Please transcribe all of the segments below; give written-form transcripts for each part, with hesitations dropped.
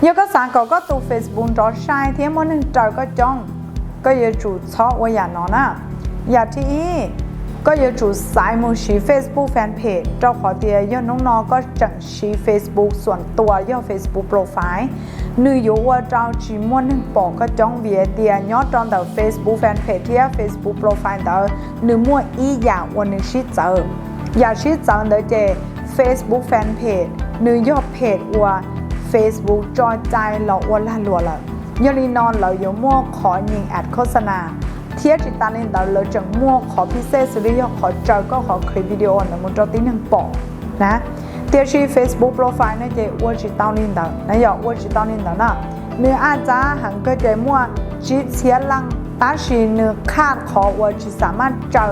有个三个都 Facebook 找晒天么能找个中，ก็有主操我也拿那，也ที่ก็有主สายมือชี Facebook Fanpage เจ้าขอเตียย่อน้องๆก็จังชี Facebook ส่วนตัวย่อ Facebook Profile นึกอยู่ว่าเจ้าจีม้วนหนึ่งปอกก็จ้องเวียเตียย่อจองแต่ Facebook Fanpage ที่ Facebook Profile แต่นึกมั่วอีอย่างวันนึงชิดเจออย่าชิดเจอเดี๋ยวเจ Facebook Fanpage นึกย่อเพจว่า Facebook จอยใจเราอ้วนละลัวละย่อลีนอนเราอยู่มั่วขอยิงแอดโฆษณาเทียจิตาเล่นดาวเลยจังมั่วขอพิเศษสุริยขอเจอก็ขอคลิปวิดีโอนะมุจตีหนึ่งปอกนะเทียชี Facebook Profile นะเจว่าจิตาเล่นดาวนะอย่าว่าจิตาเล่นดาวนะเนื้ออาจารย์หังก็เจมั่วจิตเสียลังตาชีเนื้อคาดขอว่าจิสามารถเจอ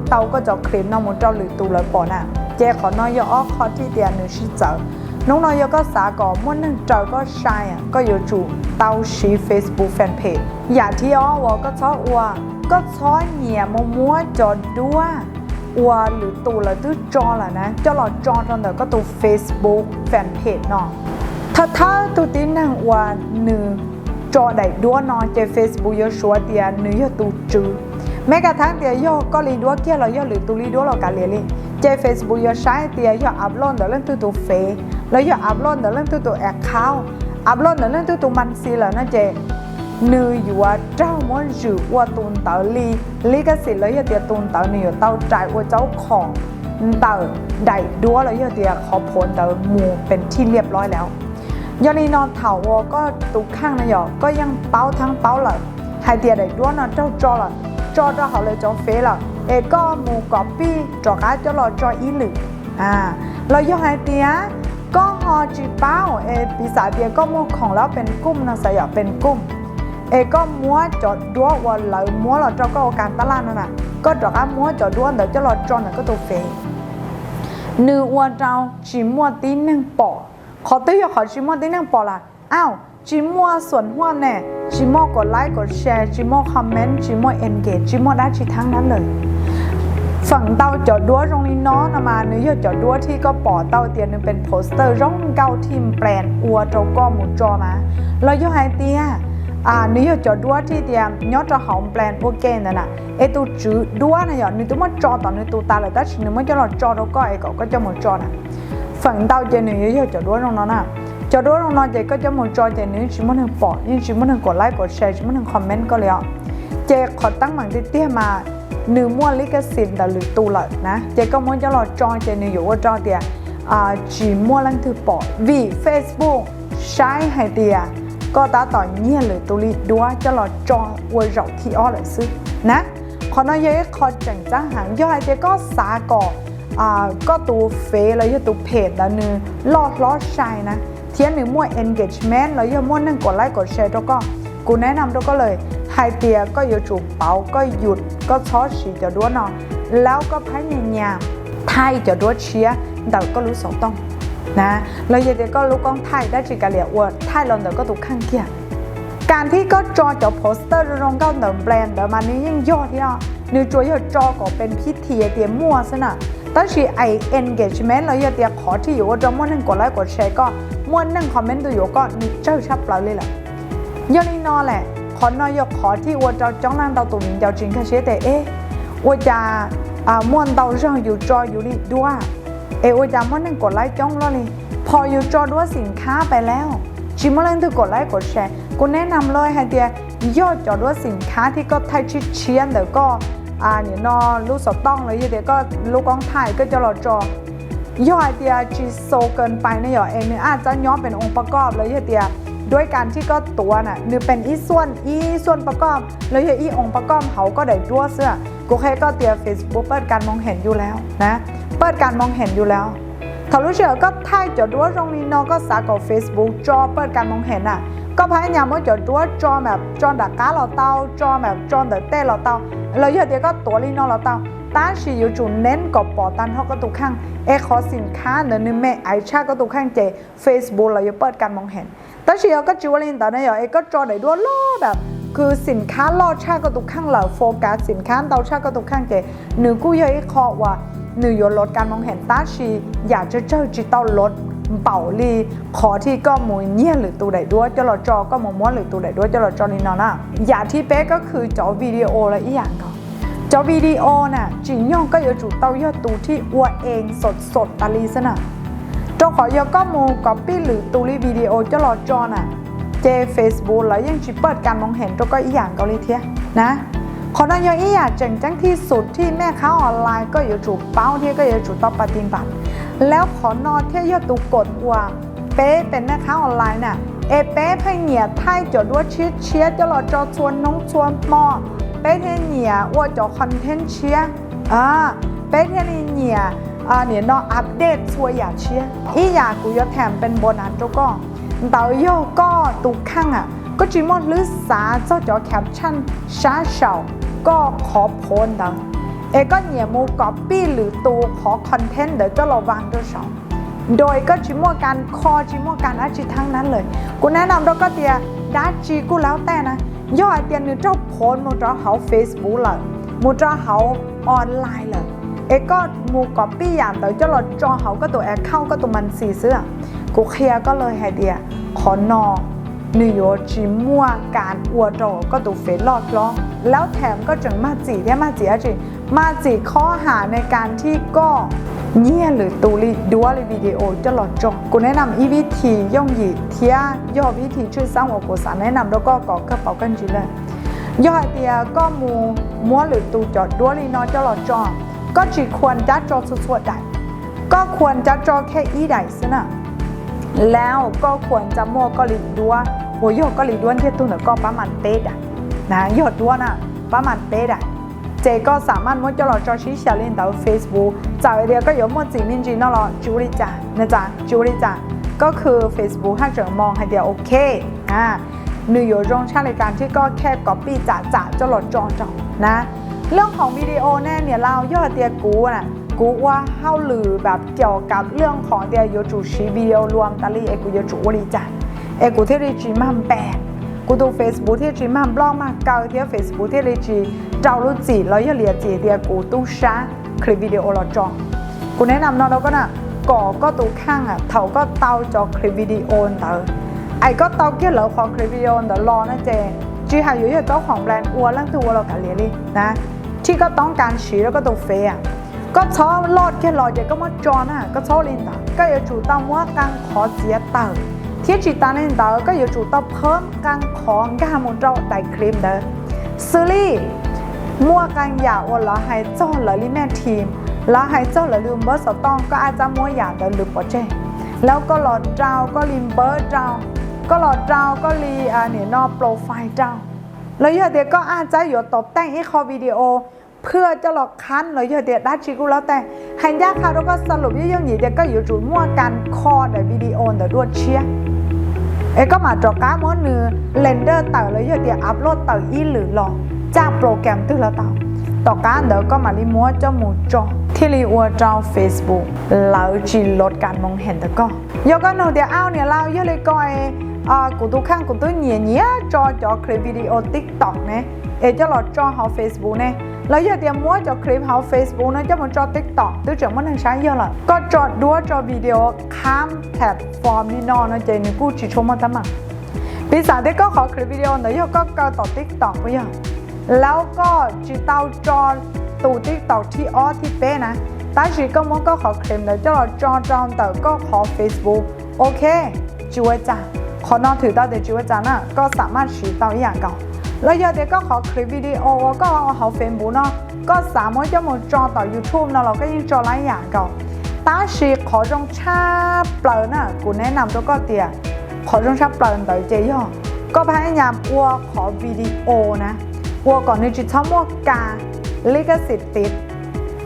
เตาก็จะคลิปนะมุจหรือตูเลยปอนะเจขอน้อยอ้อขอที่เดียนึงชิเจอน้องน้อยก็สาก่อมั่วหนึ่งเจอก็ใช่ก็อยู่จู่เตาชี Facebook Fanpage อย่าที่อ้อว่าก็ชอบว่าก็ช้อยเหนี่ยมัวจอดด้วยว่าหรือตัวละตู้จอละนะเจ้าหลอดจอตอนเดียวก็ตัว Facebook Fanpage เนาะถ้าตัวตีนังว่าหนึ่งจอได้ด้วยเนาะเจ Facebook ยอชัวเดียหนึ่งยอตัวจืดแม้กระทั่งเดียยอก็รีด้วยเกี่ยเรายอหรือตัวรีด้วยเราการเรียนเจ Facebook ยอใช้เดียยออัพโหลดเดี๋ยวเรื่องตัวเฟซแล้วยออัพโหลดเดี๋ยวเรื่องตัวแอคเคาท์อัพโหลดเดี๋ยวเรื่องตัวมันซีแล้วนะเจนึกอยู่ว่าเจ้ามันอยู่ว่าตุนเต๋อลีก็สิแล้วอย่าเดียตุนเต๋อนี่อยู่เต๋อใจว่าเจ้าของเต๋อได้ด้วยแล้วอย่าเดียขอผลเต๋อหมูเป็นที่เรียบร้อยแล้วยอนีนอนเถาวก็ตุกข้างนะหยอก็ยังเป้าทั้งเป้าเลยให้เดียได้ด้วยนะเจ้าจอละจอเจ้าเขาเลยจอเฟซละก็หมูกอบปี้จอก้าเจ้าหล่อจออีหลึเราย่อให้เดียก็ฮอจีเป้าปีศาจเดียก็มูของแล้วเป็นกุ้มนะสยอเป็นกุ้มก็มัวจอดดัวว่าเรามัวเราเจ้าก็การตลาดนั่นน่ะก็จอดมัวจอดดัวเดี๋ยวจะรอจอนก็ตัวเฟยนึกว่าเจ้าจีมัวตีหนึ่งปอขอตื้อขอจีมัวตีหนึ่งปอละอ้าวจีมัวส่วนหัวแน่จีมัวกดไลค์กดแชร์จีมัวคอมเมนต์จีมัวเอนเกจจีมัวได้ชีทั้งนั้นเลยฝั่งเตาจอดดัวตรงนี้น้องมาเนื้อจอดดัวที่ก็ปอเตาเตียนนึงเป็นโปสเตอร์ร่องเกาทีมแปลนอัวเจ้าก็หมุนจอมาเราย่อให้เตี้ยนี่จอดัวที่เดียมยอดจะหอมแปลนพวกเกณฑ์นั่นน่ะตัวจืดดัวนะหยอดนี่ตัวมันจอตอนนี้ตัวตาเลยแต่ชิ้นนึงมันจะหลอดจอแล้วก็จะหมดจอน่ะฝั่งเตาเจนี่จอดัวตรงนั้นน่ะจอดัวตรงนั้นเจก็จะหมดจอเจนี่ชิ้นมันหนึ่งปอดยิ่งชิ้นมันหนึ่งกดไลค์กดแชร์ชิ้นมันหนึ่งคอมเมนต์ก็แล้วเจขอตั้งหมั่นเตี้ยมาหนึ่งม้วนลิขสิทธิ์แต่หรือตัวเลยนะเจก็ม้วนจะหลอดจอเจนี่อยู่ว่าจอเดียจีม้วนลังถือปอดวีเฟซบุ๊กใช้ให้เดียก็ตาต่อเงี้ยเลยตัวลีดัวจะหลอดจอวัวเราที่อ้อเลยซื้อนะขอน้อยเยอะขอจังจ้าหางย่อยเจก็สาก่อก็ตัวเฟซแล้วยังตัวเพจแล้วนึงล้อใช่นะเทียนหนึ่งมั่ว engagement แล้วยังมั่วนั่งกดไลค์กดแชร์แล้วก็กูแนะนำแล้วก็เลยไฮเตียก็อยู่จูบเป๋าก็หยุดก็ช้อฉีจะดัวนอนแล้วก็พยายามไทยจะดัวเชียแต่ก็รู้สองต้องนะเราเด็กก็รู้กล้องไทยได้จีกันเหลียวไทยเราเดี๋ยวก็ถูกข้างเกียร์การที่ก็จอโปสเตอร์ลงก็เดิมแบรนด์เดี๋ยวมันนี้ยิ่งยอดที่อ่ะนิวจอยจอก็เป็นพิธีเตรียมมั่วซะน่ะแต่ชีengagement เราเตรียมขอที่อยู่ว่าจะมั่วนั่งกดไลค์กดแชร์ก็มั่วนั่งคอมเมนต์ตัวอยู่ก็นิเจ้าชับเราเลยแหละยอนี่นอแหละขอนอยขอที่ว่าจะจ้องนั่งเตาตุ่มเจ้าจริงแค่เชื่อแต่ว่าจะมั่วเตาเรื่องอยู่จออยู่นี่ด้วยว่าจะมั่วนั่งกดไลค์จ้องแล้วเลยพออยู่จอด้วยสินค้าไปแล้วชิมมาเล่นถือกดไลค์กดแชร์กูแนะนำเลยให้เดียยอดจอด้วยสินค้าที่ก็ไทยชิดเชียนเดี๋ยวก็เนี่ยนอลูกสดต้องเลยเดี๋ยวก็ลูกกองไทยก็จะหลอดจอยอดเดียจีโซเกินไปนะหยอเนี่ยอาจจะย้อนเป็นองค์ประกอบเลยเดียด้วยการที่ก็ตัวน่ะนี่เป็นส่วนประกอบแล้วองค์ประกอบเขาก็ได้ตัวเสื้อกูแค่ก็เตีย Facebook เปิดการมองเห็นอยู่แล้วนะเปิดการมองเห็นอยู่แล้วเขารู้เชื่อก็ไทยจอดด้วยตรงนี้น้องก็สากับ Facebook จอเปิดการมองเห็นก็พยายามว่าจอดด้วยจอแบบจอดักก้าเราเตาจอแบบจอเดเต้เราเตาเราเยอะเดียวก็ตัวลีน้องเราเตาตั้งชีอยู่จุดเน้นกับปอตันเขาก็ตุกข้างขอสินค้าเนื้อแม่ไอชาก็ตุกข้างเจ Facebook เราจะเปิดการมองเห็นตั้งชีก็จิวลินตอนนี้ก็จอได้ด้วยล้อแบบคือสินค้าล่อชาก็ตุกข้างเราโฟกัสสินค้าเตาชาก็ตุกข้างเจหนึ่งกู้เยอะขอว่าหนึ่งยลดการมองเห็นตาชีอยากจะเจอจิตเอาลด เป่าลีขอที่ก็มวยเนี่ยหรือตัวใดด้วยจะหลอดจอก็มม้วนหรือตัวใดด้วยจะหลอดจอนี่นอนอย่าที่เป๊ะก็คือจอวิดีโอและอีกอย่างก็จอวิดีโอน่ะจริงย่องก็อยู่จุดเต้ายอดตูที่อัวเองสดตาลีซะน่ะจอขอยก็มูก๊อปปี้หรือตูรีวิดีโอจะหลอดจอน่ะเจ Facebook แล้วยังจิเปิดการมองเห็นตัวก็อีกอย่างเกาหลีเทียนะขอนอยอีอย่างจังจังที่สุดที่แม่ค้าออนไลน์ก็อยู่จุดเป้าที่ก็อยู่จุดต่อปฏิบัติแล้วขอนอเที่ยอดตูกดว่าเป๊ะเป็นแม่ค้าออนไลน์น่ะเป๊ะให้เหนียไทยจดว่าเชียจะหลอดจอชวนน้องชวนมอเป๊ะให้เหนียว่าจอคอนเทนต์เชียเป๊ะให้เหนียเนี่ยนออัปเดตชัวอย่าเชียอีอยากกูยอแถมเป็นโบนัสตัวก็เต่าโยก็ตุกข้างก็จีมอนหรือสาเจ้าจอแคปชั่นช้าเฉาก็ขอโพนดังก็เหนียมูก๊อปปี้หรือตัวขอคอนเทนต์เดี๋ยวจะระวังด้วยสองโดยก็จิมัวการคอจิมัวการอาชีพทั้งนั้นเลยกูแนะนำเราก็เตียดัชจีกูแล้วแต่นะย่อเตียนึงเจ้าโพนมูจ้าเขาเฟซบุ๊กเลยมูจ้าเขาออนไลน์เลยก็มูก๊อปปี้อย่างแต่จะหลอดจอเขาก็ตัวเข้าก็ตัวมันสีเสื้อกูเคลียร์ก็เลยให้เดียขอนอนิโยจิมัวการอวดโตก็ตัวเฟซลอดล้อแล้วแถมก็จึงมาจีที่มาจีอาจีมาจีข้อหาในการที่ก็เนี่ยหรือตูรีดูว่าวิดีโอจะหลอดจงกูแนะนำอีวิธีย่องหยีเทียย่อวิธีช่วยสร้างหัวกูสารแนะนำแล้วก็ก่อกระเป๋ากันจีเลยย่อเตียก็มัวหรือตูจอดดูว่าลีนอจะหลอดจงก็จีควรจัดจอสวดได้ก็ควรจัดจอแค่อีได้ซะนะแล้วก็ควรจะมัวก็หลีดัวโอ้ยก็หลีด้วนที่ตัวเนี่ยก็ประมาณเป๊ะนะยอดด้วนประมาณเป๊ะเจก็สามารถมัวจะหลอดจอชี้เฉียเล่น到 Facebook จากไอเดียก็有มัวจีมินจีนั่นหรอจูริจ่านะจ๊ะจูริจ่าก็คือ Facebook ถ้าจะมองให้เดียวโอเคหนูอยู่ตรงชั้นในการที่ก็แค่ copy จ่าจะหลอดจอนะเรื่องของวิดีโอเนี่ยเรายอดเดียกูว่าเฮาหรือแบบเกี่ยวกับเรื่องของเดียโยจูชีวิดีโอรวมตาลีกูโยจูวริจ่ากูที่รีจีมันแปดกูดู Facebook ที่จีมันบล็อกมาเก่าที่ Facebook ที่รีจีเจ้ารู้จีแล้วอย่าเลียจีเดียกูตู้ช้าคลิปวิดีโอเราจอกูแนะนำน้องเราก็ก่อก็ตู้ข้างเถาก็เตาจอคลิปวิดีโอก็เตาเกี่ยวกับของคลิปวิดีโอรอนะเจจีหาอยู่ที่เจ้าของแบรนด์อัวเรื่องตัวเรากันเรียลี่นะที่ก็ต้องการฉีแล้วก็ตู้เฟย์ก็ชอบโหลดแค่รอเจก็มาจอก็ชอบลินตาก็อย่าจู่ตั้งว่าการขอเสียตังที่จีตาเล่นดาวก็อยู่จุดต่อเพิ่มการของการมุนเราได้คลิปเด้อซีรีส์มั่วกันอยากว่าเราให้เจ้าหรือแม่ทีมเราให้เจ้าหรือลืมเบอร์สต้องก็อาจจะมั่วอยากเดินลืมปะเจแล้วก็หลอดเจ้าก็ลืมเบอร์เจ้าก็หลอดเจ้าก็รีเนี่ยนอโปรไฟล์เจ้าแล้วเดี๋ยวก็อาจจะอยู่ตบแต่งอีคอวิดีโอเพื่อจะหลอกคันหรือเดี๋ยวได้ชิกุแล้วแต่ให้ยากค่ะแล้วก็สรุปยิ่งๆเดี๋ยวก็อยู่จุดมั่วกันคอในวิดีโอเดี๋ยวด้วยเชียก็มาจอก้าม้วนเนื้อเรนเดอร์เต่าเลยเดี๋ยวอัพโหลดเต่าอีหรือหลอกจากโปรแกรมตื้อแล้วเต่าต่อการเดี๋ยวก็มาลิมัวเจ้าหมูจอที่รีวัวเจ้า Facebook แล้วจีลดการมองเห็นแต่ก็ยกกันหนูเดี๋ยวเอาเนี่ยเราเยอะเลยก็กูตู้ข้างกูตู้เนี้ยจอคลิปวิดีโอ TikTok เนี่ยจะหลอดจอเขา Facebook เนี่ยแล้วอย่าเตรียมมัวจอคลิปเขา Facebook นะจะมันจอ TikTok ตัวจังมันใช้เยอะละก็จอดูจอวิดีโอข้ามแพลตฟอร์มนี่นอนนะเจนี่กูชิชมมาตั้งมั่งปีศาจได้ก็ขอคลิปวิดีโอแต่ยังก็ต่อ TikTok ไปยังแล้วก็จีเตาจอตู TikTok ที่ที่เป๊ะนะแต่ชีก็มันก็ขอคลิปแต่จะหลอดจอแต่ก็ขอ Facebook โอเคจิวจ้าขอนอนถือตาเดี๋ยวจิวจ้าน่ะก็สามารถชีเตาอย่างเก่าแล้วเดี๋ยวก็ขอคลิปวิดีโอก็เอาเฟซบุ๊กเนาะก็สามารถจะมาจอต่อ YouTube เนาะเราก็ยังจอหลายอย่างก็ตาชีขอจงชาเปล่าน่ะกูแนะนำตัวก็เตียขอจงชาเปล่าต่อเจย่อก็พยายามอัวขอวิดีโอนะอัวก่อนในจิตช่องมัวกาลิขสิทธิ์ติด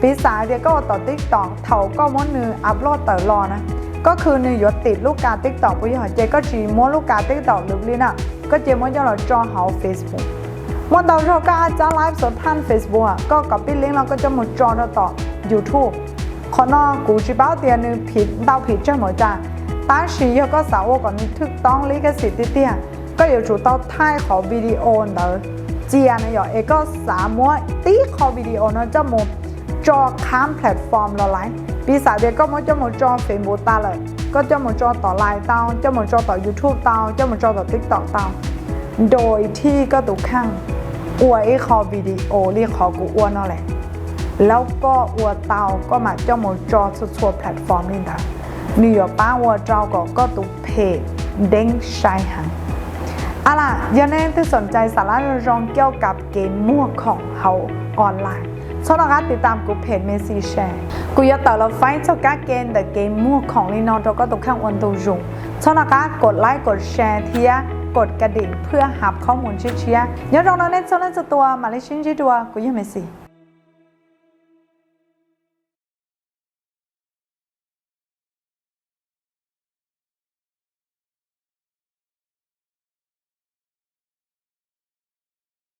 ปีศาจเดี๋ยวก็ต่อ TikTok เถาก็ม้วนเนื้ออัพโหลดต่อรอนะก็คือเนื้อยศติดลูกกา TikTok ไปย่อเจก็จีม้วนลูกกา TikTok หรือลิน่ะก็เจมันจะเราจอเขา Facebook มันเราก็จะไลฟ์สดผ่าน Facebook ก็กับปิ้นลิงก์เราก็จะมาจอเราต่อ YouTube ขอนอกูจีบ้าเตียนึงผิดเดาผิดเจ้าหมอจ้าตาชีก็สาวก่อนถูกต้องลิขสิทธิ์เตี้ยก็อยู่จุดต่อท้ายของวิดีโอเด้อเจียนะย่อก็สามารถตีขอวิดีโอเนาะจะมาจอข้ามแพลตฟอร์มเราไลฟ์ปีศาจเดียก็มันจะมาจอ Facebook ตาเลย ก็จะมาจอต่อไลน์เตาจะมาจอต่อ YouTube เตาจะมาจอต่อ TikTok เตาโดยที่ก็ตุกข้างอวยคอวิดีโอเรียกขอกูอ้วนนั่นแหละแล้วก็อวดเตาก็มาจะมาจอทั่วแพลตฟอร์มนี่ค่ะนี่อยู่ป้าอวดเจ้าก็ตุกเพจเด้งชายหันอะล่ะยังแน่ที่สนใจสาระรองเกี่ยวกับเกมมั่วของเขาออนไลน์ชอบนะคะติดตามกูเพจเมซี่แชร์กูอยากต่อเราไฟเจ้าการเกมแต่เกมมั่วของลีนอนเราก็ตุกข้างวันตูจุงชอบนะคะกดไลค์กดแชร์เทียกดกระดิ่งเพื่อหับข้อมูลเชียร์ย้อนรองเราเน้นโซนนั้นจะตัวมาเลเซียนจีดัวกูยังไม่สิ